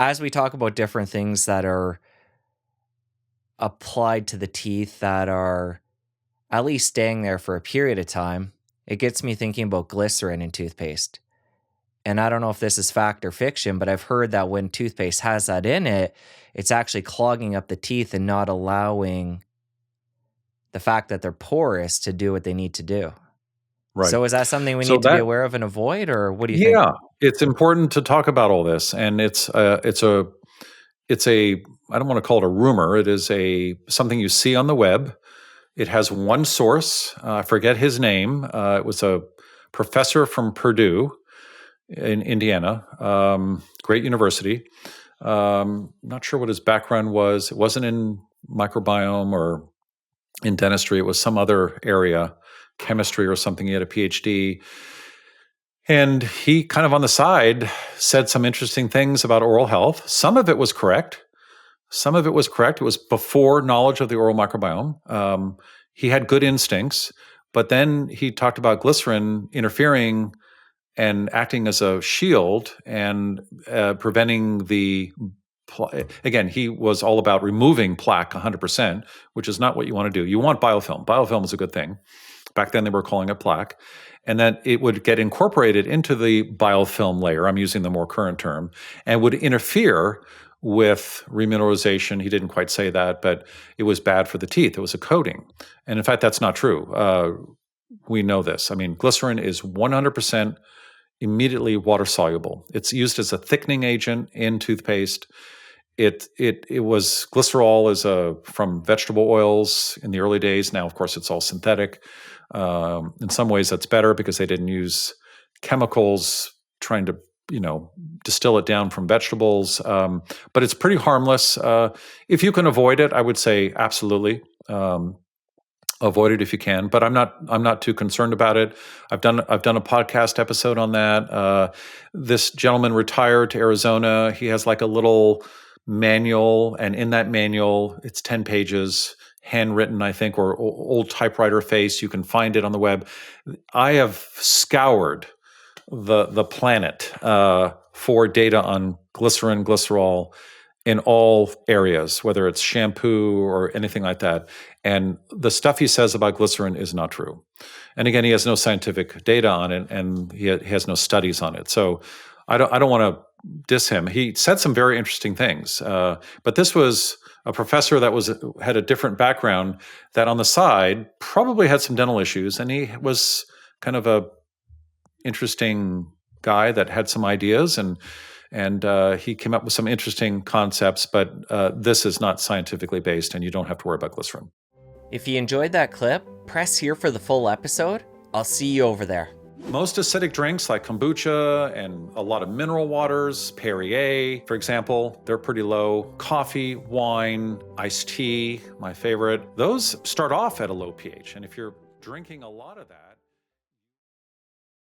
as we talk about different things that are applied to the teeth that are at least staying there for a period of time, it gets me thinking about glycerin in toothpaste. And I don't know if this is fact or fiction, but I've heard that when toothpaste has that in it, it's actually clogging up the teeth and not allowing the fact that they're porous to do what they need to do. Right. So is that something we So need to be that, aware of and avoid, or what do you think? yeah, it's important to talk about all this, and it's a I don't want to call it a rumor. It is something you see on the web. It has one source. I forget his name. It was a professor from Purdue in Indiana, great university. Not sure what his background was. It wasn't in microbiome or in dentistry. It was some other area, chemistry or something. He had a PhD. And he kind of on the side said some interesting things about oral health. Some of it was correct. Some of it was correct. It was before knowledge of the oral microbiome. He had good instincts, but then he talked about glycerin interfering and acting as a shield and preventing again, he was all about removing plaque 100%, which is not what you want to do. You want biofilm. Biofilm is a good thing. Back then they were calling it plaque. And then it would get incorporated into the biofilm layer, I'm using the more current term, and would interfere with remineralization. He didn't quite say that, but it was bad for the teeth. It was a coating. And in fact, that's not true. We know this. I mean, glycerin is 100% immediately water soluble. It's used as a thickening agent in toothpaste. It was glycerol from vegetable oils in the early days. Now, of course, it's all synthetic. In some ways, that's better because they didn't use chemicals trying to distill it down from vegetables. But it's pretty harmless. If you can avoid it, I would say absolutely. Avoid it if you can, but I'm not too concerned about it. I've done a podcast episode on that. This gentleman retired to Arizona. He has like a little manual, and in that manual, it's 10 pages, handwritten, I think, or old typewriter face. You can find it on the web. I have scoured the planet for data on glycerin, glycerol, in all areas, whether it's shampoo or anything like that. And the stuff he says about glycerin is not true. And again, he has no scientific data on it, and he has no studies on it. So I don't want to diss him. He said some very interesting things. But this was a professor that had a different background that on the side probably had some dental issues. And he was kind of a interesting guy that had some ideas, and he came up with some interesting concepts, but this is not scientifically based, and you don't have to worry about glycerin. If you enjoyed that clip, press here for the full episode. I'll see you over there. Most acidic drinks like kombucha and a lot of mineral waters, Perrier, for example, they're pretty low. Coffee, wine, iced tea, my favorite, those start off at a low pH. And if you're drinking a lot of that,